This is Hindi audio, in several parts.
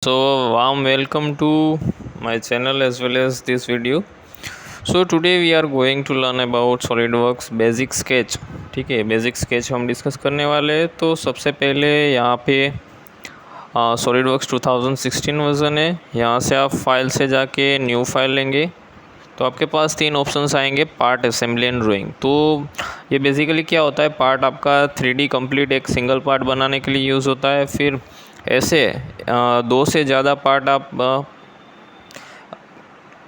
So warm welcome to my channel as well as this video. So today we are going to learn about SolidWorks basic sketch. ठीक है, बेसिक स्केच हम डिस्कस करने वाले हैं। तो सबसे पहले यहाँ पे SolidWorks 2016 वर्जन है। यहाँ से आप फाइल से जाके न्यू फाइल लेंगे तो आपके पास तीन ऑप्शंस आएंगे, पार्ट, असेंबली एंड ड्राइंग। तो ये बेसिकली क्या होता है, पार्ट आपका 3D कंप्लीट एक सिंगल पार्ट बनाने के लिए यूज़ होता है। फिर ऐसे दो से ज़्यादा पार्ट आप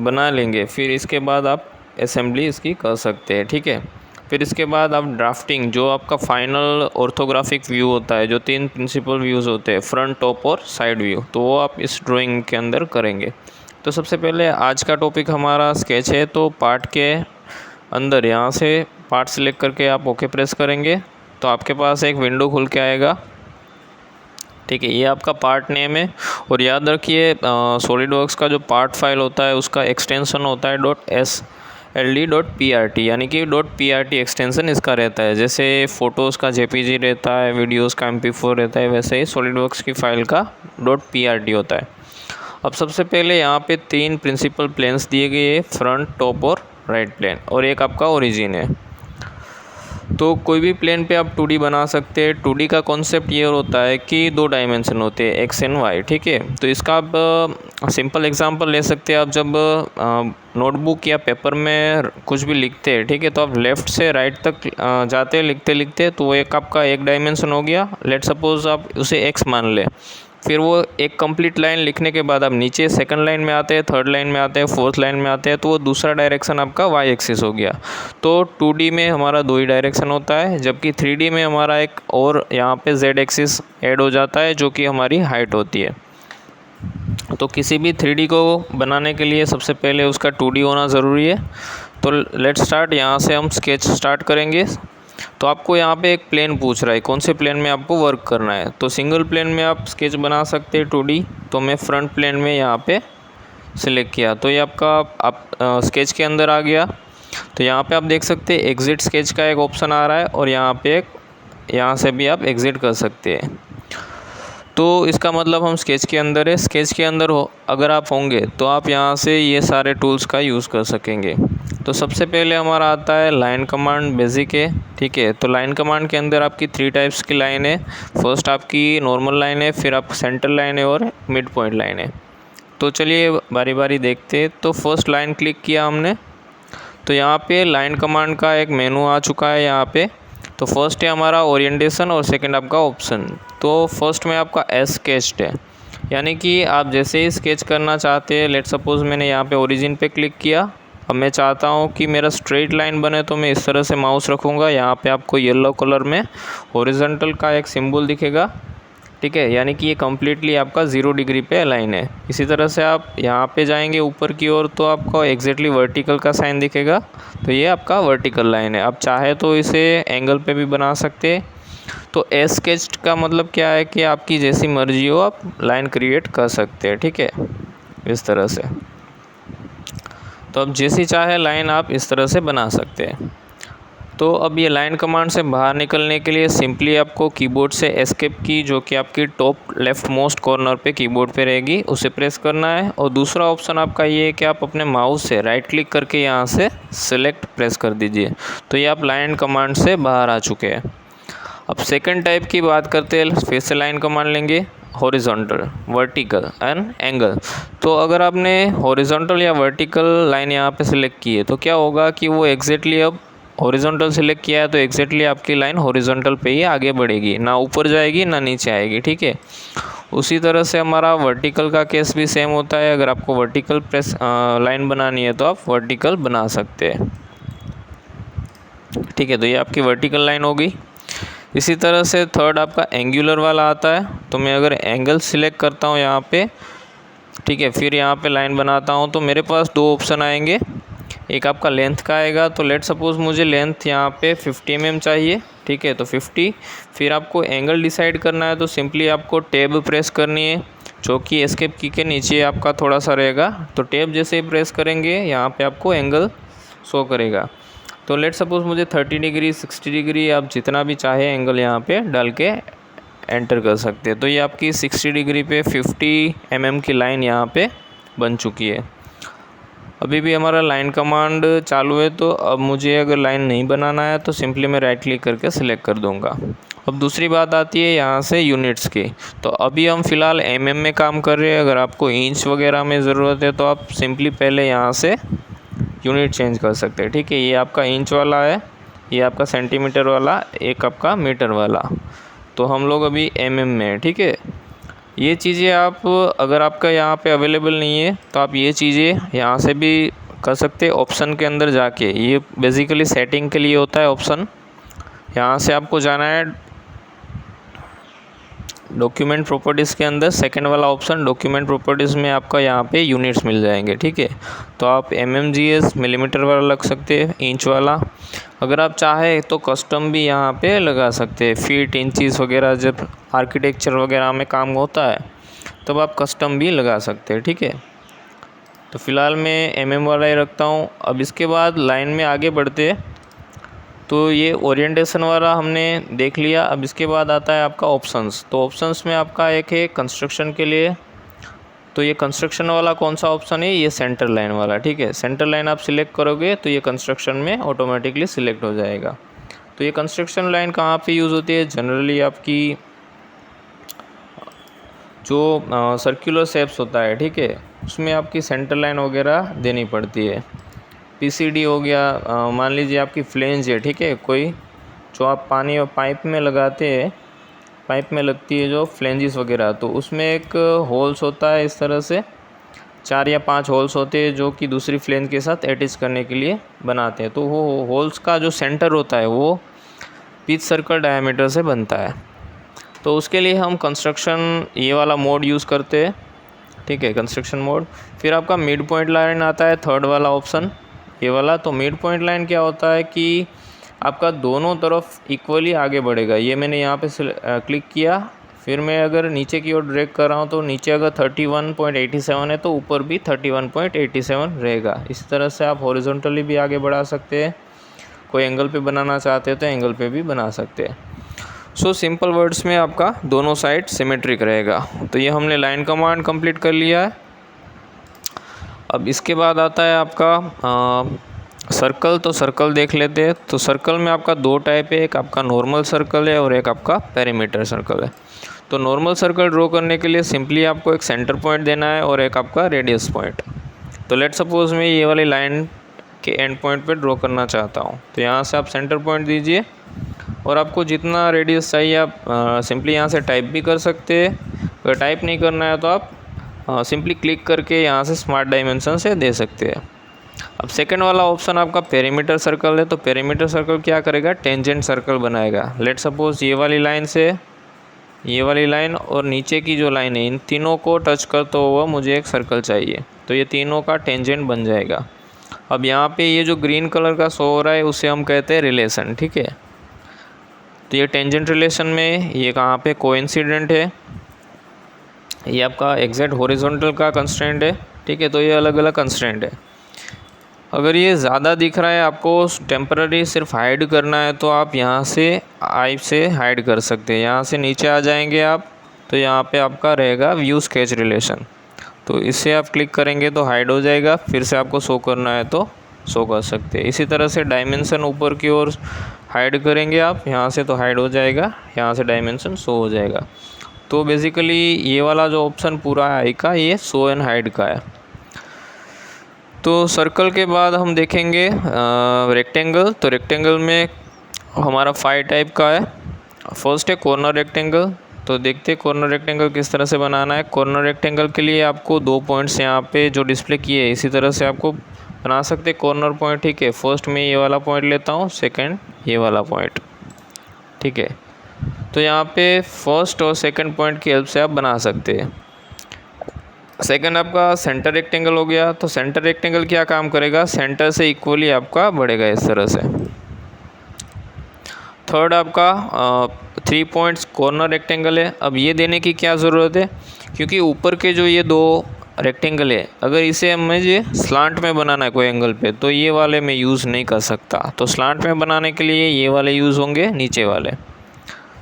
बना लेंगे, फिर इसके बाद आप असेंबली इसकी कर सकते हैं। ठीक है, फिर इसके बाद आप ड्राफ्टिंग, जो आपका फाइनल ऑर्थोग्राफिक व्यू होता है, जो तीन प्रिंसिपल व्यूज़ होते हैं, फ्रंट, टॉप और साइड व्यू, तो वो आप इस ड्राइंग के अंदर करेंगे। तो सबसे पहले आज का टॉपिक हमारा स्केच है। तो पार्ट के अंदर यहाँ से पार्ट सिलेक्ट करके आप ओके प्रेस करेंगे तो आपके पास एक विंडो खुल के आएगा। ठीक है, ये आपका पार्ट नेम है। और याद रखिए सॉलिडवर्क्स का जो पार्ट फाइल होता है उसका एक्सटेंशन होता है .sld.prt, यानी कि .prt एक्सटेंशन इसका रहता है। जैसे फ़ोटोज़ का JPG रहता है, वीडियोज़ का MP4 रहता है, वैसे ही सॉलिडवर्क्स की फ़ाइल का .prt होता है। अब सबसे पहले यहाँ पे तीन प्रिंसिपल प्लेन्स दिए गए हैं, फ्रंट, टॉप और राइट प्लेन, और एक आपका ओरिजिन है। तो कोई भी प्लेन पे आप 2D बना सकते हैं। 2D का कॉन्सेप्ट ये होता है कि दो डायमेंशन होते हैं, एक्स एंड वाई। ठीक है, तो इसका आप सिंपल एग्जांपल ले सकते हैं। आप जब नोटबुक या पेपर में कुछ भी लिखते हैं, ठीक है, तो आप लेफ़्ट से राइट तक जाते हैं लिखते लिखते, तो वो एक आपका एक डायमेंशन हो गया। लेट सपोज आप उसे एक्स मान लें। फिर वो एक कंप्लीट लाइन लिखने के बाद आप नीचे सेकंड लाइन में आते हैं, थर्ड लाइन में आते हैं, फोर्थ लाइन में आते हैं, तो वो दूसरा डायरेक्शन आपका वाई एक्सिस हो गया। तो 2D में हमारा दो ही डायरेक्शन होता है, जबकि 3D में हमारा एक और यहाँ पे जेड एक्सिस ऐड हो जाता है, जो कि हमारी हाइट होती है। तो किसी भी 3D को बनाने के लिए सबसे पहले उसका 2D होना ज़रूरी है। तो लेट्स स्टार्ट, यहाँ से हम स्केच स्टार्ट करेंगे। तो आपको यहाँ पे एक प्लेन पूछ रहा है, कौन से प्लेन में आपको वर्क करना है। तो सिंगल प्लेन में आप स्केच बना सकते हैं 2D। तो मैं फ्रंट प्लेन में यहाँ पे सिलेक्ट किया, तो ये आपका आप स्केच के अंदर आ गया। तो यहाँ पे आप देख सकते हैं एग्ज़िट स्केच का एक ऑप्शन आ रहा है, और यहाँ से भी आप एग्ज़िट कर सकते हैं। तो इसका मतलब हम स्केच के अंदर है। स्केच के अंदर अगर आप होंगे तो आप यहाँ से ये सारे टूल्स का यूज़ कर सकेंगे। तो सबसे पहले हमारा आता है लाइन कमांड, बेसिक है। ठीक है, तो लाइन कमांड के अंदर आपकी 3 टाइप्स की लाइन है। फर्स्ट आपकी नॉर्मल लाइन है, फिर आप सेंटर लाइन है, और मिड पॉइंट लाइन है। तो चलिए बारी बारी देखते हैं। तो फर्स्ट लाइन क्लिक किया हमने, तो यहाँ पे लाइन कमांड का एक मेनू आ चुका है यहाँ पे। तो फर्स्ट है हमारा ओरिएंटेशन, और सेकंड आपका ऑप्शन। तो फर्स्ट में आपका एस स्केच्ड है, यानी कि आप जैसे ही स्केच करना चाहते हैं। लेट सपोज़ मैंने यहाँ पे ओरिजिन पे क्लिक किया। अब मैं चाहता हूँ कि मेरा स्ट्रेट लाइन बने, तो मैं इस तरह से माउस रखूँगा। यहाँ पे आपको येलो कलर में हॉरिजॉन्टल का एक सिंबल दिखेगा। ठीक है, यानी कि ये कम्प्लीटली आपका 0 डिग्री पे अलाइन है। इसी तरह से आप यहाँ पे जाएंगे ऊपर की ओर, तो आपको एग्जैक्टली वर्टिकल का साइन दिखेगा। तो ये आपका वर्टिकल लाइन है। आप चाहे तो इसे एंगल पे भी बना सकते हैं। तो एस स्केच्ड का मतलब क्या है कि आपकी जैसी मर्जी हो आप लाइन क्रिएट कर सकते हैं। ठीक है, इस तरह से। तो अब जैसी चाहे लाइन आप इस तरह से बना सकते हैं। तो अब ये लाइन कमांड से बाहर निकलने के लिए सिंपली आपको कीबोर्ड से एस्केप की, जो कि आपकी टॉप लेफ़्ट मोस्ट कॉर्नर पे कीबोर्ड पे रहेगी, उसे प्रेस करना है। और दूसरा ऑप्शन आपका ये है कि आप अपने माउस से राइट क्लिक करके यहाँ से सेलेक्ट प्रेस कर दीजिए। तो ये आप लाइन कमांड से बाहर आ चुके हैं। अब सेकंड टाइप की बात करते हैं, फिर से लाइन कमांड लेंगे, हॉरिजॉन्टल, वर्टिकल एंड एंगल। तो अगर आपने हॉरिजॉन्टल या वर्टिकल लाइन यहाँ पे सिलेक्ट की है, तो क्या होगा कि वो एग्जैक्टली, अब हॉरिजॉन्टल सिलेक्ट किया है तो एग्जैक्टली आपकी लाइन हॉरिजॉन्टल पे ही आगे बढ़ेगी, ना ऊपर जाएगी ना नीचे आएगी। ठीक है, उसी तरह से हमारा वर्टिकल का केस भी सेम होता है। अगर आपको वर्टिकल लाइन बनानी है तो आप वर्टिकल बना सकते हैं। ठीक है, तो ये आपकी वर्टिकल लाइन होगी। इसी तरह से थर्ड आपका एंगुलर वाला आता है। तो मैं अगर एंगल सिलेक्ट करता हूँ यहाँ पे, ठीक है, फिर यहाँ पे लाइन बनाता हूँ, तो मेरे पास दो ऑप्शन आएंगे। एक आपका लेंथ का आएगा। तो लेट सपोज़ मुझे लेंथ यहाँ पे 50 mm चाहिए। ठीक है, तो 50। फिर आपको एंगल डिसाइड करना है, तो सिंपली आपको टैब प्रेस करनी है, जो कि एस्केप की के नीचे आपका थोड़ा सा रहेगा। तो टैब जैसे ही प्रेस करेंगे यहाँ पे आपको एंगल शो करेगा। तो लेट सपोज़ मुझे 30 डिग्री, 60 डिग्री, आप जितना भी चाहे एंगल यहाँ पे डाल के एंटर कर सकते हैं। तो ये आपकी 60 डिग्री पे 50 mm की लाइन यहाँ पे बन चुकी है। अभी भी हमारा लाइन कमांड चालू है, तो अब मुझे अगर लाइन नहीं बनाना है तो सिंपली मैं राइट क्लिक करके सिलेक्ट कर दूंगा। अब दूसरी बात आती है यहाँ से यूनिट्स की। तो अभी हम फ़िलहाल mm में काम कर रहे हैं। अगर आपको इंच वगैरह में ज़रूरत है तो आप सिंपली पहले यहाँ से यूनिट चेंज कर सकते हैं। ठीक है, ये आपका इंच वाला है, ये आपका सेंटीमीटर वाला, एक आपका मीटर वाला। तो हम लोग अभी mm में है। ठीक है, ये चीज़ें आप अगर आपका यहाँ पे अवेलेबल नहीं है तो आप ये चीज़ें यहाँ से भी कर सकते हैं ऑप्शन के अंदर जाके। ये बेसिकली सेटिंग के लिए होता है ऑप्शन। यहाँ से आपको जाना है डॉक्यूमेंट प्रॉपर्टीज़ के अंदर, सेकंड वाला ऑप्शन डॉक्यूमेंट प्रॉपर्टीज़ में आपका यहाँ पे यूनिट्स मिल जाएंगे। ठीक है, तो आप mmgs मिलीमीटर वाला लग सकते हैं, इंच वाला। अगर आप चाहे तो कस्टम भी यहाँ पे लगा सकते हैं, फीट, इंचीस वगैरह। जब आर्किटेक्चर वगैरह में काम होता है तब आप कस्टम भी लगा सकते हैं। ठीक है, तो फ़िलहाल मैं mm वाला ही रखता हूँ। अब इसके बाद लाइन में आगे बढ़ते हैं। तो ये ओरिएंटेशन वाला हमने देख लिया। अब इसके बाद आता है आपका ऑप्शंस। तो ऑप्शंस में आपका एक है कंस्ट्रक्शन के लिए। तो ये कंस्ट्रक्शन वाला कौन सा ऑप्शन है? ये सेंटर लाइन वाला। ठीक है, सेंटर लाइन आप सिलेक्ट करोगे तो ये कंस्ट्रक्शन में ऑटोमेटिकली सिलेक्ट हो जाएगा। तो ये कंस्ट्रक्शन लाइन कहाँ पे यूज़ होती है? जनरली आपकी जो सर्कुलर शेप्स होता है, ठीक है, उसमें आपकी सेंटर लाइन वगैरह देनी पड़ती है। PCD हो गया, मान लीजिए आपकी फ्लेंज है, ठीक है, कोई जो आप पानी और पाइप में लगाते हैं, पाइप में लगती है जो फ्लेंजिस वगैरह, तो उसमें एक होल्स होता है इस तरह से, 4 या 5 होल्स होते हैं जो कि दूसरी फ्लेंज के साथ अटैच करने के लिए बनाते हैं। तो वो होल्स का जो सेंटर होता है वो पिच सर्कल डायमीटर से बनता है। तो उसके लिए हम कंस्ट्रक्शन ये वाला मोड यूज़ करते हैं। ठीक है, कंस्ट्रक्शन मोड। फिर आपका मिड पॉइंट लाइन आता है, थर्ड वाला ऑप्शन, ये वाला। तो मिड पॉइंट लाइन क्या होता है कि आपका दोनों तरफ इक्वली आगे बढ़ेगा। ये मैंने यहाँ पे क्लिक किया, फिर मैं अगर नीचे की ओर ड्रैग कर रहा हूँ तो नीचे अगर 31.87 है तो ऊपर भी 31.87 रहेगा। इस तरह से आप हॉरिजॉन्टली भी आगे बढ़ा सकते हैं। कोई एंगल पे बनाना चाहते हैं तो एंगल पे भी बना सकते हैं। सो सिंपल वर्ड्स में आपका दोनों साइड सिमेट्रिक रहेगा। तो ये हमने लाइन कमांड कंप्लीट कर लिया है। अब इसके बाद आता है आपका सर्कल। तो सर्कल देख लेते हैं। तो सर्कल में आपका 2 टाइप है, एक आपका नॉर्मल सर्कल है और एक आपका पेरीमीटर सर्कल है। तो नॉर्मल सर्कल ड्रॉ करने के लिए सिंपली आपको एक सेंटर पॉइंट देना है और एक आपका रेडियस पॉइंट। तो लेट सपोज मैं ये वाली लाइन के एंड पॉइंट पे ड्रॉ करना चाहता हूँ, तो यहाँ से आप सेंटर पॉइंट दीजिए और आपको जितना रेडियस चाहिए आप सिंपली यहाँ से टाइप भी कर सकते हैं। अगर टाइप नहीं करना है तो आप सिंपली क्लिक करके यहाँ से स्मार्ट डायमेंशन से दे सकते हैं। अब सेकंड वाला ऑप्शन आपका पेरीमीटर सर्कल है। तो पेरीमीटर सर्कल क्या करेगा? टेंजेंट सर्कल बनाएगा। लेट सपोज ये वाली लाइन से ये वाली लाइन और नीचे की जो लाइन है, इन तीनों को टच करता हुआ मुझे एक सर्कल चाहिए, तो ये तीनों का टेंजेंट बन जाएगा। अब यहाँ पे ये जो ग्रीन कलर का शो हो रहा है उसे हम कहते हैं रिलेशन। ठीक है, तो ये टेंजेंट रिलेशन में ये कहाँ पे कोइंसिडेंट है, ये आपका एग्जैक्ट हॉरिजॉन्टल का कंस्ट्रेंट है। ठीक है, तो ये अलग अलग कंस्ट्रेंट है। अगर ये ज़्यादा दिख रहा है, आपको टेम्पररी सिर्फ हाइड करना है, तो आप यहाँ से आई से हाइड कर सकते हैं। यहाँ से नीचे आ जाएंगे आप, तो यहाँ पे आपका रहेगा व्यू स्केच रिलेशन। तो इससे आप क्लिक करेंगे तो हाइड हो जाएगा, फिर से आपको शो करना है तो शो कर सकते हैं। इसी तरह से डायमेंशन ऊपर की ओर हाइड करेंगे आप, यहाँ से तो हाइड हो जाएगा, यहाँ से डायमेंशन शो हो जाएगा। तो बेसिकली ये वाला जो ऑप्शन पूरा है आई का, ये शो एंड हाइड का है। तो सर्कल के बाद हम देखेंगे रेक्टेंगल। तो रेक्टेंगल में हमारा 5 टाइप का है। फर्स्ट है कॉर्नर रेक्टेंगल। तो देखते हैं कॉर्नर रेक्टेंगल किस तरह से बनाना है। कॉर्नर रेक्टेंगल के लिए आपको 2 पॉइंट्स यहाँ पे जो डिस्प्ले किए हैं इसी तरह से आपको बना सकते हैं कॉर्नर पॉइंट। ठीक है, फर्स्ट में ये वाला पॉइंट लेता हूँ, सेकंड ये वाला पॉइंट। ठीक है, तो यहाँ पे फर्स्ट और सेकंड पॉइंट की हेल्प से आप बना सकते हैं। सेकंड आपका सेंटर रेक्टेंगल हो गया। तो सेंटर रेक्टेंगल क्या काम करेगा? सेंटर से इक्वली आपका बढ़ेगा इस तरह से। थर्ड आपका 3 पॉइंट्स कॉर्नर रेक्टेंगल है। अब ये देने की क्या ज़रूरत है? क्योंकि ऊपर के जो ये 2 रेक्टेंगल है, अगर इसे मुझे स्लांट में बनाना है कोई एंगल पे, तो ये वाले मैं यूज़ नहीं कर सकता। तो स्लांट में बनाने के लिए ये वाले यूज़ होंगे, नीचे वाले।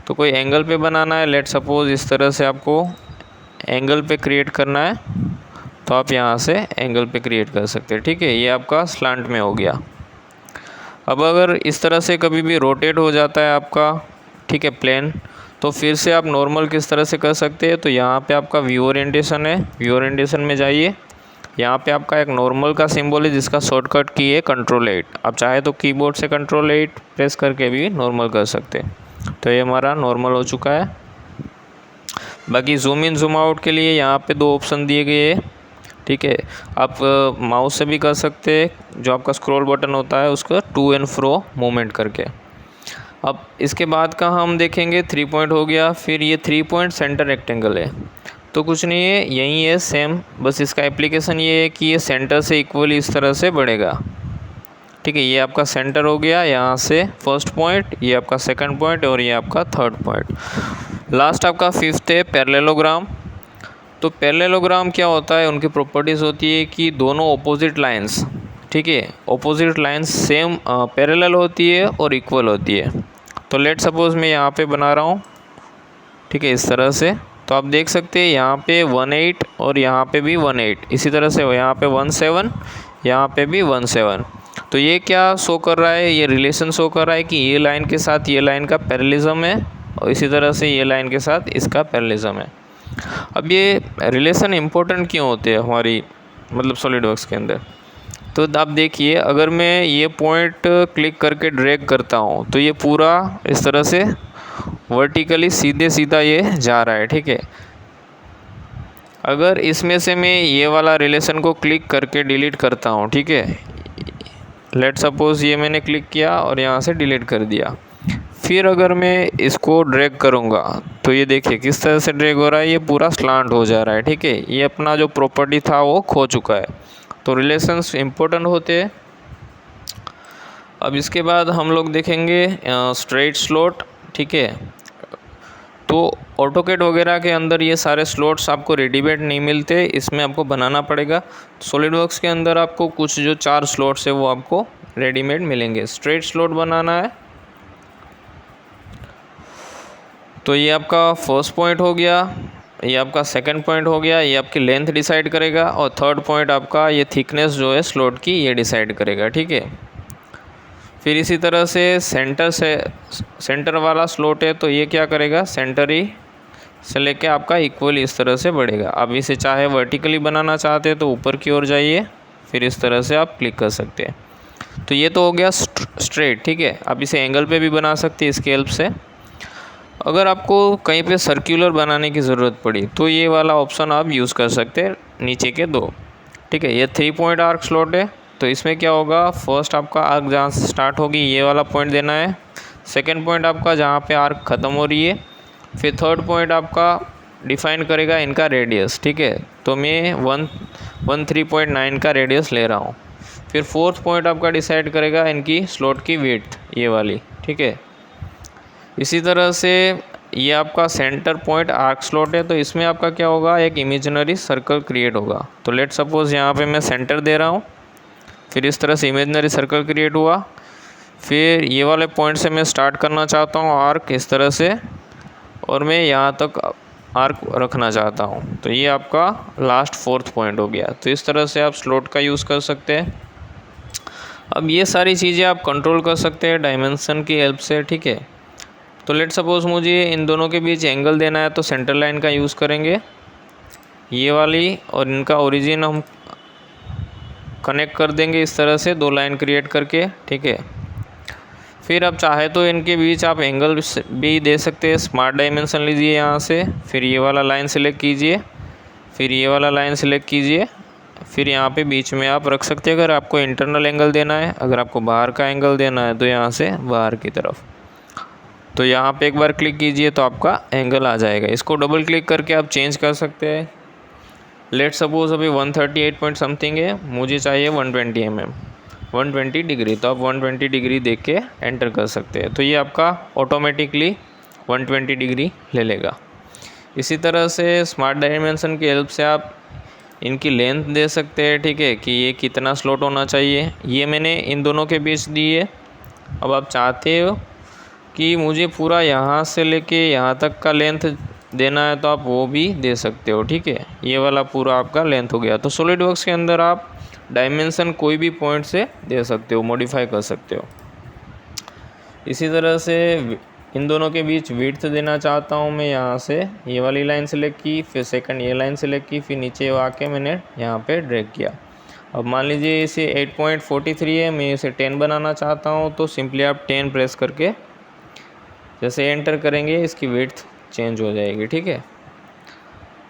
तो कोई एंगल पे बनाना है, लेट सपोज इस तरह से आपको एंगल पे क्रिएट करना है, तो आप यहाँ से एंगल पे क्रिएट कर सकते हैं। ठीक है, ये आपका स्लांट में हो गया। अब अगर इस तरह से कभी भी रोटेट हो जाता है आपका, ठीक है, प्लेन, तो फिर से आप नॉर्मल किस तरह से कर सकते हैं, तो यहाँ पे आपका व्यू ओरिएंटेशन है, व्यू ओरिएंटेशन में जाइए। यहाँ पे आपका एक नॉर्मल का सिंबल है जिसका शॉर्टकट की है Ctrl+8। आप चाहे तो कीबोर्ड से Ctrl+8 प्रेस करके भी नॉर्मल कर सकते हैं। तो ये हमारा नॉर्मल हो चुका है। बाकी जूम इन जूम आउट के लिए यहाँ पे 2 ऑप्शन दिए गए हैं। ठीक है, आप माउस से भी कर सकते हैं, जो आपका स्क्रॉल बटन होता है उसका टू एंड फ्रो मूवमेंट करके। अब इसके बाद का हम देखेंगे 3 पॉइंट हो गया। फिर ये 3 पॉइंट सेंटर रेक्टेंगल है, तो कुछ नहीं है, यही है सेम, बस इसका एप्लीकेशन ये है कि ये सेंटर से इक्वली इस तरह से बढ़ेगा। ठीक है, ये आपका सेंटर हो गया, यहाँ से फर्स्ट पॉइंट, ये आपका सेकंड पॉइंट और ये आपका थर्ड पॉइंट। लास्ट आपका 5th है पैरेललोग्राम। तो पैरेललोग्राम क्या होता है, उनकी प्रॉपर्टीज़ होती है कि दोनों ऑपोजिट लाइंस, ठीक है, ऑपोजिट लाइंस सेम पैरेलल होती है और इक्वल होती है। तो लेट सपोज मैं यहाँ पे बना रहा हूँ, ठीक है, इस तरह से। तो आप देख सकते हैं यहाँ पे 18 और यहाँ पे भी 18, इसी तरह से यहाँ पे 17, यहाँ पे भी 17। तो ये क्या शो कर रहा है, ये रिलेशन शो कर रहा है कि ये लाइन के साथ ये लाइन का पैरेललिज्म है और इसी तरह से ये लाइन के साथ इसका पैरेललिज्म है। अब ये रिलेशन इम्पोर्टेंट क्यों होते हैं हमारी मतलब सॉलिडवर्क्स के अंदर, तो आप देखिए, अगर मैं ये पॉइंट क्लिक करके ड्रैग करता हूँ तो ये पूरा इस तरह से वर्टिकली सीधे सीधा ये जा रहा है। ठीक है, अगर इसमें से मैं ये वाला रिलेशन को क्लिक करके डिलीट करता हूँ, ठीक है, लेट सपोज ये मैंने क्लिक किया और यहाँ से डिलीट कर दिया, फिर अगर मैं इसको ड्रैग करूँगा तो ये देखिए किस तरह से ड्रैग हो रहा है, ये पूरा स्लांट हो जा रहा है। ठीक है, ये अपना जो प्रॉपर्टी था वो खो चुका है। तो रिलेशंस इम्पोर्टेंट होते हैं। अब इसके बाद हम लोग देखेंगे स्ट्रेट स्लॉट। ठीक है, तो ऑटोकैड वगैरह के अंदर ये सारे स्लॉट्स आपको रेडीमेड नहीं मिलते, इसमें आपको बनाना पड़ेगा। सॉलिडवर्क्स के अंदर आपको कुछ जो 4 स्लॉट्स है वो आपको रेडीमेड मिलेंगे। स्ट्रेट स्लॉट बनाना है, तो ये आपका फर्स्ट पॉइंट हो गया, ये आपका सेकंड पॉइंट हो गया, ये आपकी लेंथ डिसाइड करेगा, और थर्ड पॉइंट आपका ये थिकनेस जो है स्लॉट की ये डिसाइड करेगा। ठीक है, फिर इसी तरह से सेंटर वाला स्लॉट है, तो ये क्या करेगा, सेंटर ही से लेके आपका इक्वली इस तरह से बढ़ेगा। आप इसे चाहे वर्टिकली बनाना चाहते हैं तो ऊपर की ओर जाइए, फिर इस तरह से आप क्लिक कर सकते हैं। तो ये तो हो गया स्ट्रेट। ठीक है, आप इसे एंगल पे भी बना सकते हैं इसके हेल्प से। अगर आपको कहीं पे सर्कुलर बनाने की ज़रूरत पड़ी तो ये वाला ऑप्शन आप यूज़ कर सकते हैं, नीचे के 2। ठीक है, ये 3 पॉइंट आर्क स्लॉट है, तो इसमें क्या होगा, फर्स्ट आपका आर्क जहाँ से स्टार्ट होगी ये वाला पॉइंट देना है, सेकंड पॉइंट आपका जहाँ पे आर्क ख़त्म हो रही है, फिर थर्ड पॉइंट आपका डिफाइन करेगा इनका रेडियस। ठीक है, तो मैं 113.9 का रेडियस ले रहा हूँ। फिर फोर्थ पॉइंट आपका डिसाइड करेगा इनकी स्लॉट की विड्थ, ये वाली। ठीक है, इसी तरह से ये आपका सेंटर पॉइंट आर्क स्लॉट है, तो इसमें आपका क्या होगा, एक इमेजिनरी सर्कल क्रिएट होगा। तो लेट सपोज यहाँ पे मैं सेंटर दे रहा हूँ, फिर इस तरह से इमेजिनरी सर्कल क्रिएट हुआ। फिर ये वाले पॉइंट से मैं स्टार्ट करना चाहता हूँ आर्क इस तरह से, और मैं यहाँ तक आर्क रखना चाहता हूँ, तो ये आपका लास्ट फोर्थ पॉइंट हो गया। तो इस तरह से आप स्लॉट का यूज़ कर सकते हैं। अब ये सारी चीज़ें आप कंट्रोल कर सकते हैं डायमेंशन की हेल्प से। ठीक है, तो लेट सपोज मुझे इन दोनों के बीच एंगल देना है, तो सेंटर लाइन का यूज़ करेंगे ये वाली, और इनका ओरिजिन हम कनेक्ट कर देंगे इस तरह से 2 लाइन क्रिएट करके। ठीक है, फिर आप चाहे तो इनके बीच आप एंगल भी दे सकते हैं। स्मार्ट डायमेंशन लीजिए यहाँ से, फिर ये वाला लाइन सेलेक्ट कीजिए, फिर ये वाला लाइन सेलेक्ट कीजिए, फिर यहाँ पे बीच में आप रख सकते हैं अगर आपको इंटरनल एंगल देना है। अगर आपको बाहर का एंगल देना है तो यहाँ से बाहर की तरफ, तो यहाँ पे एक बार क्लिक कीजिए तो आपका एंगल आ जाएगा। इसको डबल क्लिक करके आप चेंज कर सकते हैं। लेट सपोज अभी 138 पॉइंट समथिंग है, मुझे चाहिए 120 mm, 120 डिग्री, तो आप 120 डिग्री देख के एंटर कर सकते हैं। तो ये आपका ऑटोमेटिकली 120 डिग्री ले लेगा। इसी तरह से स्मार्ट डायमेंशन की हेल्प से आप इनकी लेंथ दे सकते हैं। ठीक है, कि ये कितना स्लॉट होना चाहिए, ये मैंने इन दोनों के बीच दी है। अब आप चाहते हो कि मुझे पूरा यहाँ से लेके यहाँ तक का लेंथ देना है तो आप वो भी दे सकते हो, ठीक है। ये वाला पूरा आपका लेंथ हो गया। तो सॉलिडवर्क्स के अंदर आप डायमेंशन कोई भी पॉइंट से दे सकते हो, मॉडिफाई कर सकते हो। इसी तरह से इन दोनों के बीच विड्थ देना चाहता हूँ मैं, यहाँ से ये वाली लाइन सेलेक्ट की, फिर सेकंड ये लाइन सेलेक्ट की, फिर नीचे आके मैंने यहाँ पे ड्रैग किया। अब मान लीजिए इसे 8.43 है, मैं इसे 10 बनाना चाहता हूँ, तो सिंपली आप 10 प्रेस करके जैसे एंटर करेंगे इसकी विड्थ चेंज हो जाएगी, ठीक है।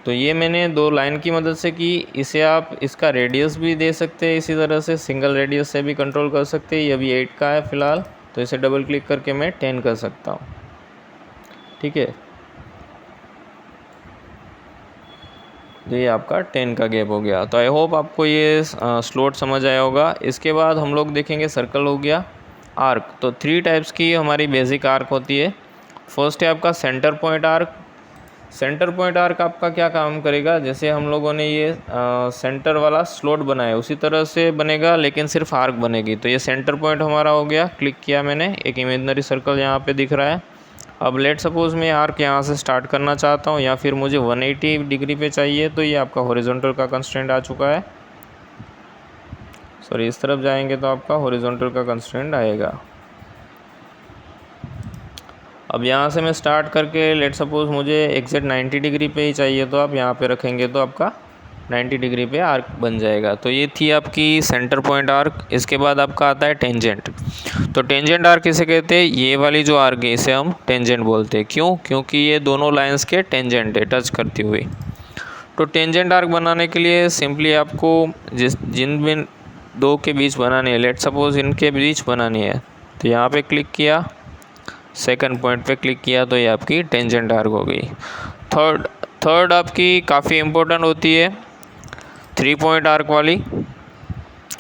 तो ये मैंने 2 लाइन की मदद से की। इसे आप इसका रेडियस भी दे सकते हैं, इसी तरह से सिंगल रेडियस से भी कंट्रोल कर सकते हैं। ये अभी 8 का है फ़िलहाल, तो इसे डबल क्लिक करके मैं 10 कर सकता हूँ, ठीक है। तो ये आपका 10 का गैप हो गया। तो आई होप आपको ये स्लॉट समझ आया होगा। इसके बाद हम लोग देखेंगे सर्कल हो गया, आर्क। तो 3 टाइप्स की हमारी बेसिक आर्क होती है। फर्स्ट है आपका centre point arc. Centre point arc आपका क्या काम करेगा, जैसे हम लोगों ने ये सेंटर वाला स्लॉट बनाया उसी तरह से बनेगा, लेकिन सिर्फ आर्क बनेगी। तो ये सेंटर पॉइंट हमारा हो गया। क्लिक किया मैंने, एक इमेजिनरी सर्कल यहाँ पे दिख रहा है। अब लेट सपोज़ मैं आर्क यहाँ से स्टार्ट करना चाहता हूँ, या फिर मुझे 180 डिग्री पे चाहिए, तो ये आपका हॉरिजॉन्टल का कंस्ट्रेंट आ चुका है। सॉरी, इस तरफ जाएंगे तो आपका हॉरिजॉन्टल का कंस्ट्रेंट आएगा। अब यहाँ से मैं स्टार्ट करके लेट सपोज़ मुझे एग्जैक्ट 90 डिग्री पे ही चाहिए, तो आप यहाँ पे रखेंगे तो आपका 90 डिग्री पे आर्क बन जाएगा। तो ये थी आपकी सेंटर पॉइंट आर्क। इसके बाद आपका आता है टेंजेंट। तो टेंजेंट आर्क किसे कहते हैं, ये वाली जो आर्क है इसे हम टेंजेंट बोलते हैं। क्यों? क्योंकि ये दोनों लाइंस के टेंजेंट है, टच करती हुई। तो टेंजेंट आर्क बनाने के लिए सिंपली आपको जिन भी 2 के बीच बनानी है, लेट सपोज़ इनके बीच बनानी है, तो यहाँ पे क्लिक किया, सेकंड पॉइंट पे क्लिक किया, तो ये आपकी टेंजेंट आर्क हो गई। थर्ड आपकी काफ़ी इम्पोर्टेंट होती है 3 पॉइंट आर्क वाली,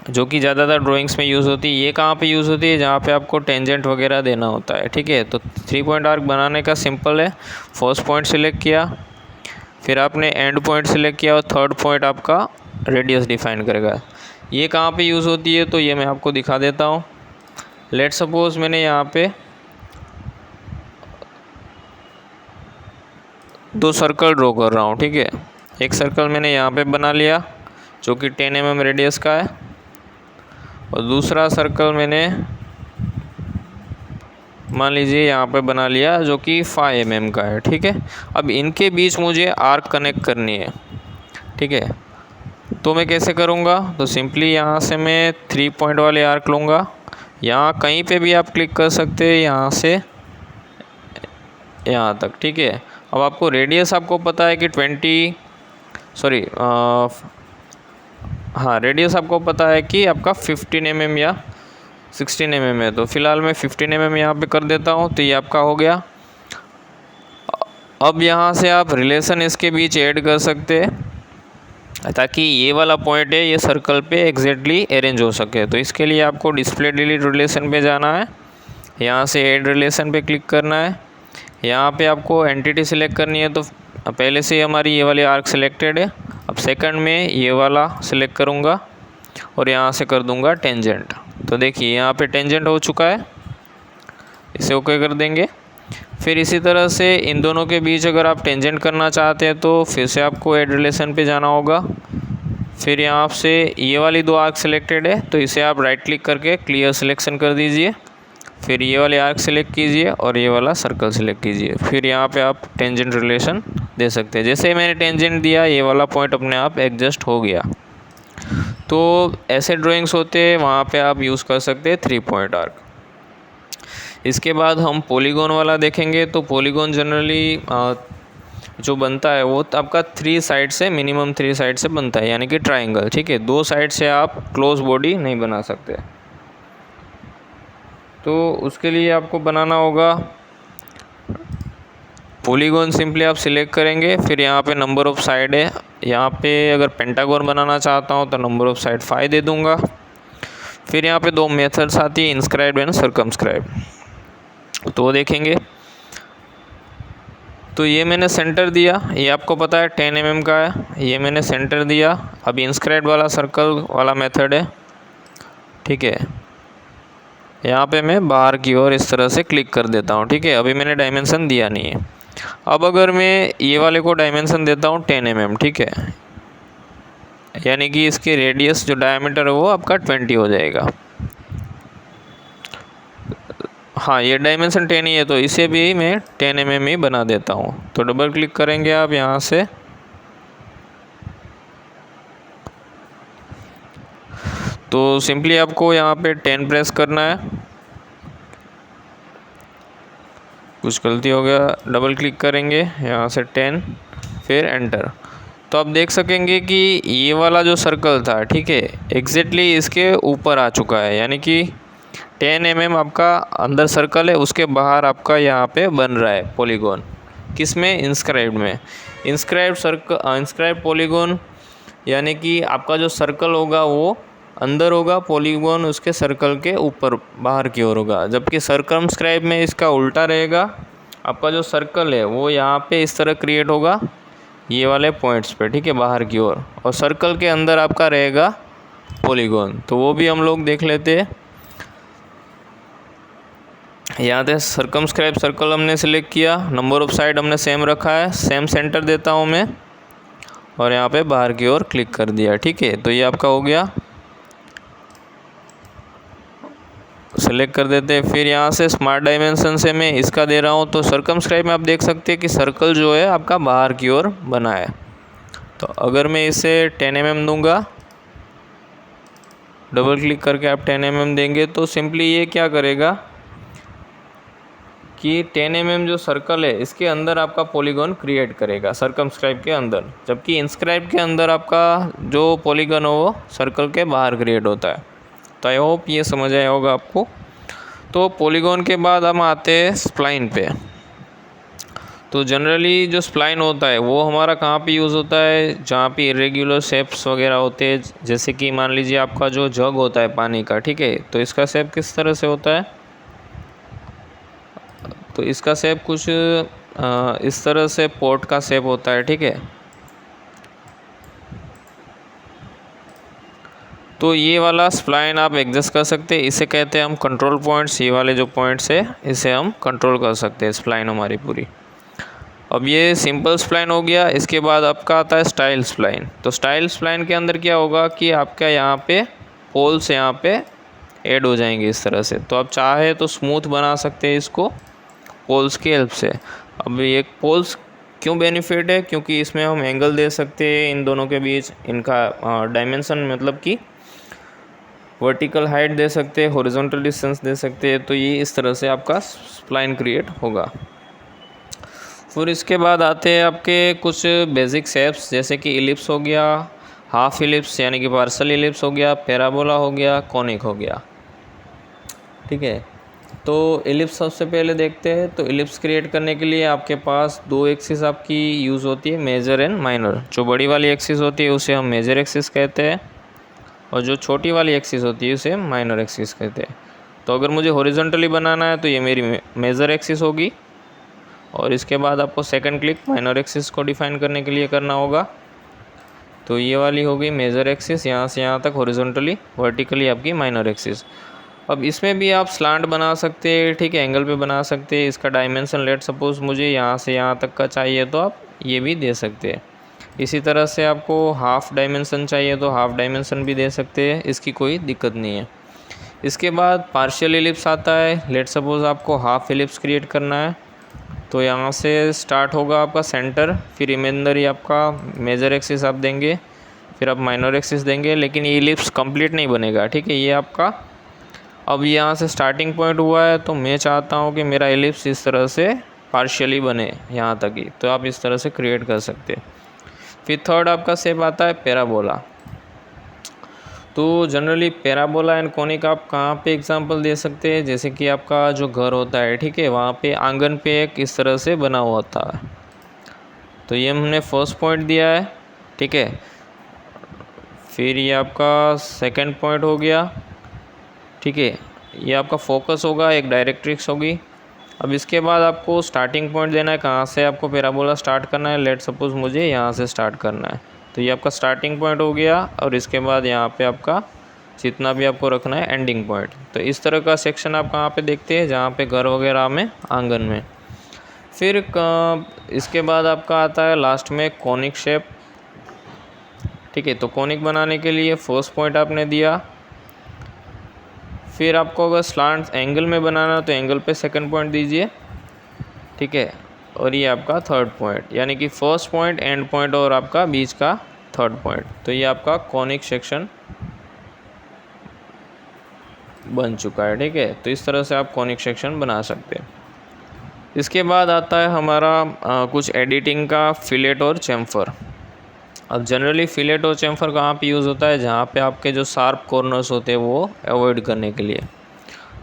जो कि ज़्यादातर ड्राइंग्स में यूज़ होती है। ये कहाँ पे यूज़ होती है, जहाँ पे आपको टेंजेंट वगैरह देना होता है, ठीक है। तो 3 पॉइंट आर्क बनाने का सिंपल है, फर्स्ट पॉइंट सिलेक्ट किया, फिर आपने एंड पॉइंट सिलेक्ट किया, और थर्ड पॉइंट आपका रेडियस डिफाइन करेगा। ये कहाँ पे यूज़ होती है, तो ये मैं आपको दिखा देता हूँ। लेट सपोज़ मैंने यहाँ पे 2 सर्कल ड्रॉ कर रहा हूँ, ठीक है। एक सर्कल मैंने यहाँ पे बना लिया जो कि 10 mm रेडियस का है, और दूसरा सर्कल मैंने मान लीजिए यहाँ पे बना लिया जो कि 5 mm का है, ठीक है। अब इनके बीच मुझे आर्क कनेक्ट करनी है, ठीक है। तो मैं कैसे करूँगा, तो सिंपली यहाँ से मैं 3 पॉइंट वाले आर्क लूँगा। यहाँ कहीं पे भी आप क्लिक कर सकते हैं, यहाँ से यहाँ तक, ठीक है। अब आपको रेडियस आपको पता है कि रेडियस आपको पता है कि आपका 15 mm या 16 mm है। तो फ़िलहाल मैं 15 mm यहाँ पे कर देता हूँ, तो ये आपका हो गया। अब यहाँ से आप रिलेशन इसके बीच ऐड कर सकते हैं, ताकि ये वाला पॉइंट है ये सर्कल पे एग्जैक्टली अरेंज हो सके। तो इसके लिए आपको डिस्प्ले डिलीट रिलेशन पे जाना है, यहाँ से ऐड रिलेशन पे क्लिक करना है। यहाँ पे आपको एंटिटी सिलेक्ट करनी है, तो पहले से हमारी ये वाली आर्क सिलेक्टेड है। अब सेकंड में ये वाला सिलेक्ट करूँगा और यहाँ से कर दूँगा टेंजेंट। तो देखिए यहाँ पे टेंजेंट हो चुका है, इसे ओके कर देंगे। फिर इसी तरह से इन दोनों के बीच अगर आप टेंजेंट करना चाहते हैं तो फिर से आपको ऐड रिलेशन पे जाना होगा। फिर यहाँ से ये वाली 2 आर्क सिलेक्टेड है, तो इसे आप राइट क्लिक करके क्लियर सिलेक्शन कर दीजिए। फिर ये वाले आर्क सेलेक्ट कीजिए और ये वाला सर्कल सेलेक्ट कीजिए। फिर यहाँ पे आप टेंजेंट रिलेशन दे सकते हैं। जैसे मैंने टेंजेंट दिया, ये वाला पॉइंट अपने आप एडजस्ट हो गया। तो ऐसे ड्राइंग्स होते हैं, वहाँ पे आप यूज़ कर सकते हैं 3 पॉइंट आर्क। इसके बाद हम पॉलीगॉन वाला देखेंगे। तो पॉलीगॉन जनरली जो बनता है वो आपका 3 साइड से, मिनिमम 3 साइड से बनता है, यानी कि ट्राइंगल, ठीक है। 2 साइड से आप क्लोज बॉडी नहीं बना सकते। तो उसके लिए आपको बनाना होगा पॉलीगॉन। सिंपली आप सिलेक्ट करेंगे, फिर यहाँ पे नंबर ऑफ़ साइड है, यहाँ पे अगर पेंटागन बनाना चाहता हूँ तो नंबर ऑफ़ साइड 5 दे दूँगा। फिर यहाँ पे 2 मेथड्स आती है, इंस्क्राइब एंड सर्कमस्क्राइब, तो वो देखेंगे। तो ये मैंने सेंटर दिया, ये आपको पता है 10 mm का है, ये मैंने सेंटर दिया। अब इंस्क्राइब वाला सर्कल वाला मेथड है, ठीक है। यहाँ पे मैं बाहर की ओर इस तरह से क्लिक कर देता हूँ। ठीक है, अभी मैंने डायमेंशन दिया नहीं है। अब अगर मैं ये वाले को डायमेंशन देता हूँ 10 mm, ठीक है, यानी कि इसकी रेडियस जो डायमीटर है वो आपका 20 हो जाएगा। हाँ, ये डायमेंशन 10 ही है तो इसे भी मैं 10 mm ही बना देता हूँ। तो डबल क्लिक करेंगे आप यहाँ से, तो सिंपली आपको यहाँ पे 10 प्रेस करना है। कुछ गलती हो गया, डबल क्लिक करेंगे यहाँ से 10, फिर एंटर। तो आप देख सकेंगे कि ये वाला जो सर्कल था, ठीक है, एग्जैक्टली इसके ऊपर आ चुका है, यानी कि 10 mm आपका अंदर सर्कल है, उसके बाहर आपका यहाँ पे बन रहा है पॉलीगॉन। किस में? इंस्क्राइब्ड में। इंस्क्राइब्ड पॉलीगॉन यानी कि आपका जो सर्कल होगा वो अंदर होगा, पॉलीगॉन उसके सर्कल के ऊपर बाहर की ओर होगा। जबकि सर्कमस्क्राइब में इसका उल्टा रहेगा, आपका जो सर्कल है वो यहाँ पे इस तरह क्रिएट होगा ये वाले पॉइंट्स पे, ठीक है, बाहर की ओर, और सर्कल के अंदर आपका रहेगा पॉलीगॉन। तो वो भी हम लोग देख लेते हैं। यहाँ पे सर्कमस्क्राइब सर्कल हमने सिलेक्ट किया, नंबर ऑफ साइड हमने सेम रखा है, सेम सेंटर देता हूँ मैं, और यहाँ पे बाहर की ओर क्लिक कर दिया। ठीक है, तो ये आपका हो गया, सेलेक्ट कर देते हैं। फिर यहाँ से स्मार्ट डायमेंशन से मैं इसका दे रहा हूँ, तो सर्कमस्क्राइब में आप देख सकते हैं कि सर्कल जो है आपका बाहर की ओर बना है। तो अगर मैं इसे 10 mm दूँगा, डबल क्लिक करके आप 10 mm देंगे, तो सिंपली ये क्या करेगा कि 10 mm जो सर्कल है इसके अंदर आपका पॉलीगॉन क्रिएट करेगा सर्कमस्क्राइब के अंदर, जबकि इंस्क्राइब के अंदर आपका जो पॉलीगॉन हो वो सर्कल के बाहर क्रिएट होता है। तो आई होप ये समझ आया होगा आपको। तो पॉलीगॉन के बाद हम आते हैं स्प्लाइन पे। तो जनरली जो स्प्लाइन होता है वो हमारा कहाँ पे यूज़ होता है? जहाँ पे इरेग्युलर शेप्स वगैरह होते हैं, जैसे कि मान लीजिए आपका जो जग होता है पानी का, ठीक है, तो इसका शेप किस तरह से होता है? तो इसका शेप कुछ इस तरह से पोर्ट का शेप होता है, ठीक है। तो ये वाला स्प्लाइन आप एडजस्ट कर सकते हैं, इसे कहते हैं हम कंट्रोल पॉइंट्स। ये वाले जो पॉइंट्स है इसे हम कंट्रोल कर सकते हैं स्प्लाइन हमारी पूरी। अब ये सिंपल स्प्लाइन हो गया। इसके बाद आपका आता है स्टाइल स्प्लाइन। तो स्टाइल स्प्लाइन के अंदर क्या होगा कि आपका यहाँ पे पोल्स यहाँ पे ऐड हो जाएंगे इस तरह से। तो आप चाहे तो स्मूथ बना सकते हैं इसको पोल्स की हेल्प से। अब ये पोल्स क्यों बेनिफिट है? क्योंकि इसमें हम एंगल दे सकते हैं इन दोनों के बीच, इनका डायमेंशन मतलब कि वर्टिकल हाइट दे सकते हैं, हॉरिजॉन्टल डिस्टेंस दे सकते हैं। तो ये इस तरह से आपका स्प्लाइन क्रिएट होगा। फिर इसके बाद आते हैं आपके कुछ बेसिक शेप्स, जैसे कि इलिप्स हो गया, हाफ इलिप्स यानी कि पार्सल इलिप्स हो गया, पैराबोला हो गया, कॉनिक हो गया, ठीक है। तो इलिप्स सबसे पहले देखते हैं। तो इलिप्स क्रिएट करने के लिए आपके पास दो एक्सिस आपकी यूज़ होती है, मेजर एंड माइनर। जो बड़ी वाली एक्सिस होती है उसे हम मेजर एक्सिस कहते हैं, और जो छोटी वाली एक्सिस होती है उसे हम माइनर एक्सिस कहते हैं। तो अगर मुझे हॉरिजॉन्टली बनाना है तो ये मेरी मेजर एक्सिस होगी, और इसके बाद आपको सेकंड क्लिक माइनर एक्सिस को डिफाइन करने के लिए करना होगा। तो ये वाली होगी मेजर एक्सिस, यहाँ से यहाँ तक हॉरिजॉन्टली, वर्टिकली आपकी माइनर एक्सिस। अब इसमें भी आप स्लांट बना सकते हैं, ठीक है, एंगल पे बना सकते हैं। इसका डायमेंशन लेट सपोज मुझे यहाँ से यहाँ तक का चाहिए तो आप ये भी दे सकते हैं। इसी तरह से आपको हाफ़ डायमेंशन चाहिए तो हाफ़ डायमेंशन भी दे सकते हैं, इसकी कोई दिक्कत नहीं है। इसके बाद पार्शियल इलिप्स आता है। लेट सपोज आपको हाफ़ इलिप्स क्रिएट करना है, तो यहाँ से स्टार्ट होगा आपका सेंटर, फिर इमेंदर ही आपका मेजर एक्सिस आप देंगे, फिर आप माइनर एक्सिस देंगे, लेकिन ये इलिप्स कंप्लीट नहीं बनेगा, ठीक है। ये आपका अब यहाँ से स्टार्टिंग पॉइंट हुआ है, तो मैं चाहता हूँ कि मेरा इलिप्स इस तरह से पार्शियली बने यहाँ तक ही, तो आप इस तरह से क्रिएट कर सकते हैं। फिर थर्ड आपका शेप आता है पैराबोला। तो जनरली पैराबोला एंड कॉनिक आप कहाँ पे एग्जांपल दे सकते हैं? जैसे कि आपका जो घर होता है, ठीक है, वहाँ पे आंगन पे एक इस तरह से बना हुआ था। तो ये हमने फर्स्ट पॉइंट दिया है, ठीक है। फिर ये आपका सेकंड पॉइंट हो गया, ठीक है। ये आपका फोकस होगा, एक डायरेक्ट्रिक्स होगी। अब इसके बाद आपको स्टार्टिंग पॉइंट देना है, कहाँ से आपको पैराबोला स्टार्ट करना है। लेट सपोज मुझे यहाँ से स्टार्ट करना है, तो ये आपका स्टार्टिंग पॉइंट हो गया। और इसके बाद यहाँ पे आपका जितना भी आपको रखना है एंडिंग पॉइंट। तो इस तरह का सेक्शन आप कहाँ पे देखते हैं, जहाँ पे घर वगैरह में, आंगन में। फिर इसके बाद आपका आता है लास्ट में कॉनिक शेप। ठीक है, तो कॉनिक बनाने के लिए फर्स्ट पॉइंट आपने दिया। फिर आपको अगर स्लांट एंगल में बनाना है तो एंगल पे सेकंड पॉइंट दीजिए। ठीक है, और ये आपका थर्ड पॉइंट, यानी कि फर्स्ट पॉइंट, एंड पॉइंट और आपका बीच का थर्ड पॉइंट। तो ये आपका कॉनिक सेक्शन बन चुका है। ठीक है, तो इस तरह से आप कॉनिक सेक्शन बना सकते हैं। इसके बाद आता है हमारा कुछ एडिटिंग का फिलेट और चैम्फर। अब जनरली फिलेट और चैम्फर कहाँ पे यूज़ होता है, जहाँ पे आपके जो शार्प कॉर्नर्स होते हैं वो अवॉइड करने के लिए।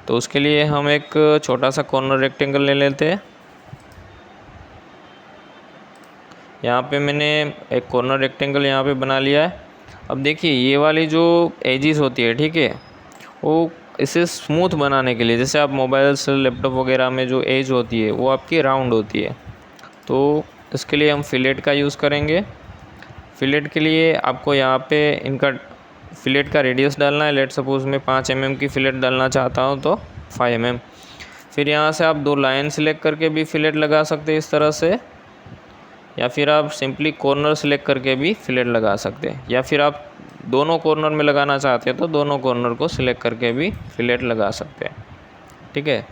तो उसके लिए हम एक छोटा सा कॉर्नर रेक्टेंगल ले लेते हैं। यहाँ पे मैंने एक कॉर्नर रेक्टेंगल यहाँ पे बना लिया है। अब देखिए ये वाली जो एजिस होती है, ठीक है, वो इसे स्मूथ बनाने के लिए, जैसे आप मोबाइल से लैपटॉप वगैरह में जो एज होती है वो आपकी राउंड होती है, तो इसके लिए हम फिलेट का यूज़ करेंगे। फिलेट के लिए आपको यहाँ पे इनका फिलेट का रेडियस डालना है। लेट सपोज़ मैं 5 mm की फ़िलेट डालना चाहता हूँ तो 5 mm। फिर यहाँ से आप 2 लाइन सिलेक्ट करके भी फिलेट लगा सकते हैं इस तरह से, या फिर आप सिंपली कॉर्नर सिलेक्ट करके भी फिलेट लगा सकते हैं, या फिर आप दोनों कॉर्नर में लगाना चाहते हैं तो दोनों कॉर्नर को सिलेक्ट करके भी फिलेट लगा सकते हैं। ठीक है,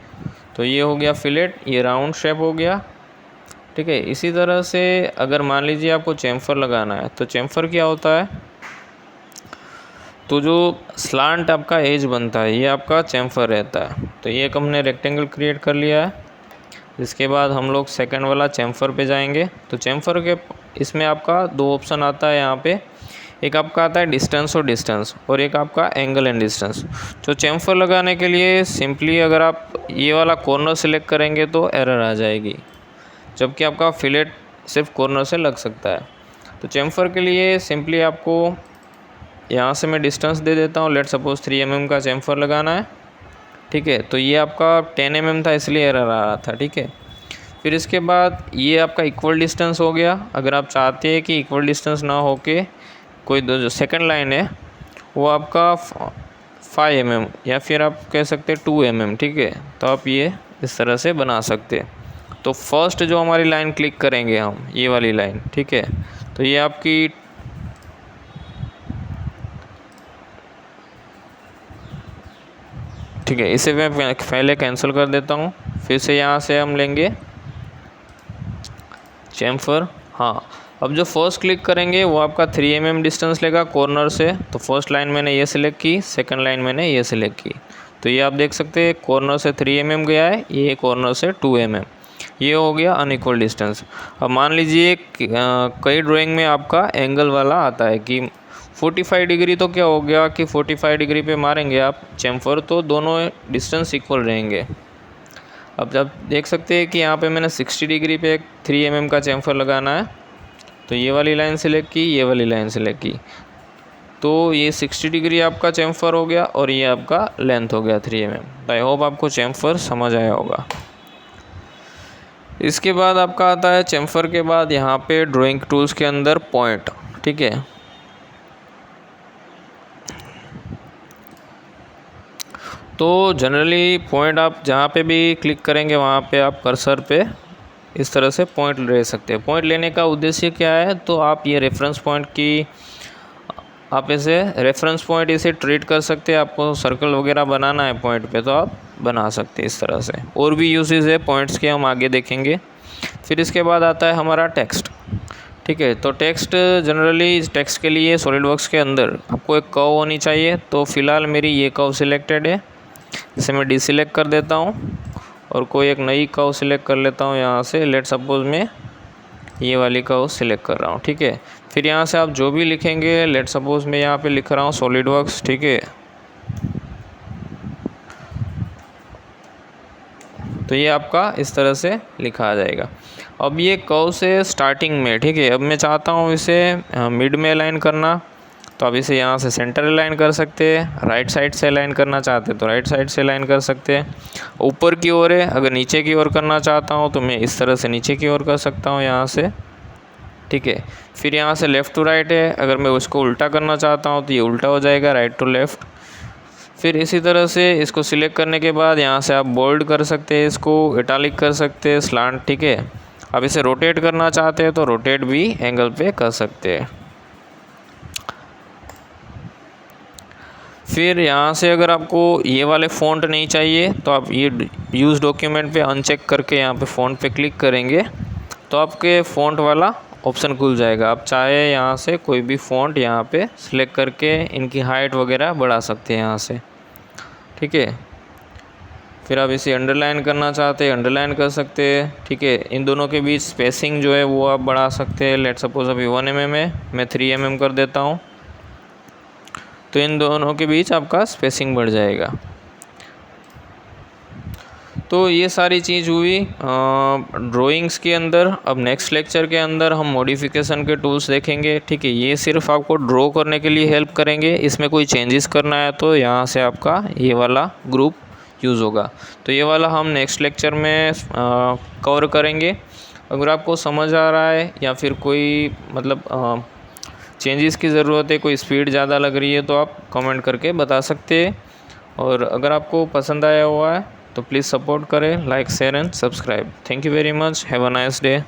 तो ये हो गया फिलेट, ये राउंड शेप हो गया। ठीक है, इसी तरह से अगर मान लीजिए आपको चैम्फर लगाना है, तो चैम्फर क्या होता है, तो जो स्लांट आपका एज बनता है ये आपका चैम्फर रहता है। तो ये एक हमने रेक्टेंगल क्रिएट कर लिया है। इसके बाद हम लोग सेकंड वाला चैम्फर पे जाएंगे। तो चैम्फर के इसमें आपका 2 ऑप्शन आता है यहाँ पे, एक आपका आता है डिस्टेंस और एक आपका एंगल एंड डिस्टेंस। तो चैम्फर लगाने के लिए सिंपली अगर आप ये वाला कॉर्नर सेलेक्ट करेंगे तो एरर आ जाएगी, जबकि आपका फिलेट सिर्फ कॉर्नर से लग सकता है। तो चैम्फर के लिए सिंपली आपको यहाँ से मैं डिस्टेंस दे देता हूँ। लेट सपोज़ 3 mm का चैम्फर लगाना है। ठीक है, तो ये आपका 10 mm था इसलिए एरर आ रहा था। ठीक है, फिर इसके बाद ये आपका इक्वल डिस्टेंस हो गया। अगर आप चाहते हैं कि इक्वल डिस्टेंस ना होके कोई जो सेकंड लाइन है वो आपका 5 mm या फिर आप कह सकते हैं 2 mm। ठीक है, तो आप ये इस तरह से बना सकते हैं। तो फर्स्ट जो हमारी लाइन क्लिक करेंगे हम, ये वाली लाइन, ठीक है, तो ये आपकी ठीक है, इसे मैं पहले कैंसिल कर देता हूँ। फिर से यहाँ से हम लेंगे चैम्फर। हाँ, अब जो फर्स्ट क्लिक करेंगे वो आपका 3 mm डिस्टेंस लेगा कॉर्नर से। तो फर्स्ट लाइन मैंने ये सिलेक्ट की, सेकंड लाइन मैंने ये सिलेक्ट की। तो ये आप देख सकते हैं कॉर्नर से 3 mm गया है, ये कॉर्नर से 2 mm। ये हो गया अनइक्वल डिस्टेंस। अब मान लीजिए कई ड्राइंग में आपका एंगल वाला आता है कि 45 डिग्री, तो क्या हो गया कि 45 डिग्री पे मारेंगे आप चैम्फर तो दोनों डिस्टेंस इक्वल रहेंगे। अब जब देख सकते हैं कि यहाँ पे मैंने 60 डिग्री पे 3 mm का चैम्फर लगाना है, तो ये वाली लाइन सिलेक्ट की, ये वाली लाइन सिलेक्ट की, तो ये 60 डिग्री आपका चैम्फर हो गया और ये आपका लेंथ हो गया 3 mm। आई होप आपको चैम्फर समझ आया होगा। इसके बाद आपका आता है चैम्फर के बाद यहाँ पे ड्राइंग टूल्स के अंदर पॉइंट। ठीक है, तो जनरली पॉइंट आप जहाँ पे भी क्लिक करेंगे वहाँ पे आप कर्सर पे इस तरह से पॉइंट ले सकते हैं। पॉइंट लेने का उद्देश्य क्या है, तो आप ये रेफरेंस पॉइंट की आप इसे रेफरेंस पॉइंट इसे ट्रीट कर सकते हैं। आपको सर्कल वगैरह बनाना है पॉइंट पे तो आप बना सकते हैं इस तरह से। और भी यूजेस है पॉइंट्स के, हम आगे देखेंगे। फिर इसके बाद आता है हमारा टेक्स्ट। ठीक है, तो टेक्स्ट जनरली टेक्स्ट के लिए सॉलिडवर्क्स के अंदर आपको एक कर्व होनी चाहिए। तो फ़िलहाल मेरी ये कर्व सिलेक्टेड है, इसे मैं डिसेलेक्ट कर देता हूँ और कोई एक नई कर्व सिलेक्ट कर लेता हूँ यहाँ से। लेट सपोज़ मैं ये वाली कर्व सिलेक्ट कर रहा हूँ। ठीक है, फिर यहाँ से आप जो भी लिखेंगे, लेट सपोज़ मैं यहाँ पे लिख रहा हूँ सॉलिडवर्क्स। ठीक है, तो ये आपका इस तरह से लिखा आ जाएगा। अब ये कर्व से स्टार्टिंग में, ठीक है, अब मैं चाहता हूँ इसे मिड में अलाइन करना, तो अब इसे यहाँ से सेंटर अलाइन कर सकते हैं। राइट साइड से अलाइन करना चाहते हैं तो राइट साइड से अलाइन कर सकते हैं। ऊपर की ओर है, अगर नीचे की ओर करना चाहता हूँ तो मैं इस तरह से नीचे की ओर कर सकता हूँ यहाँ से। ठीक है, फिर यहाँ से लेफ़्ट टू राइट है, अगर मैं उसको उल्टा करना चाहता हूँ तो ये उल्टा हो जाएगा, राइट टू लेफ़्ट। फिर इसी तरह से इसको सिलेक्ट करने के बाद यहाँ से आप बोल्ड कर सकते हैं, इसको इटालिक कर सकते हैं, स्लांट, ठीक है। अब इसे रोटेट करना चाहते हैं तो रोटेट भी एंगल पे कर सकते हैं। फिर यहाँ से अगर आपको ये वाले फ़ॉन्ट नहीं चाहिए तो आप ये यूज़ डॉक्यूमेंट पे अनचेक करके यहाँ पे फ़ॉन्ट पे क्लिक करेंगे तो आपके फ़ॉन्ट वाला ऑप्शन खुल जाएगा। आप चाहे यहाँ से कोई भी फ़ॉन्ट यहाँ पे सिलेक्ट करके इनकी हाइट वगैरह बढ़ा सकते हैं यहाँ से, ठीक है। फिर आप इसे अंडरलाइन करना चाहते हैं अंडरलाइन कर सकते हैं, ठीक है। इन दोनों के बीच स्पेसिंग जो है वो आप बढ़ा सकते हैं। लेट सपोज अभी 1 mm है, मैं 3 mm कर देता हूँ, तो इन दोनों के बीच आपका स्पेसिंग बढ़ जाएगा। तो ये सारी चीज़ हुई ड्राइंग्स के अंदर। अब नेक्स्ट लेक्चर के अंदर हम मॉडिफिकेशन के टूल्स देखेंगे, ठीक है। ये सिर्फ आपको ड्रॉ करने के लिए हेल्प करेंगे, इसमें कोई चेंजेस करना है तो यहाँ से आपका ये वाला ग्रुप यूज़ होगा। तो ये वाला हम नेक्स्ट लेक्चर में कवर करेंगे। अगर आपको समझ आ रहा है या फिर कोई मतलब चेंजेस की ज़रूरत है, कोई स्पीड ज़्यादा लग रही है तो आप कमेंट करके बता सकते हैं। और अगर आपको पसंद आया हुआ है तो प्लीज़ सपोर्ट करें, like share and subscribe. Thank you very much, have a nice day.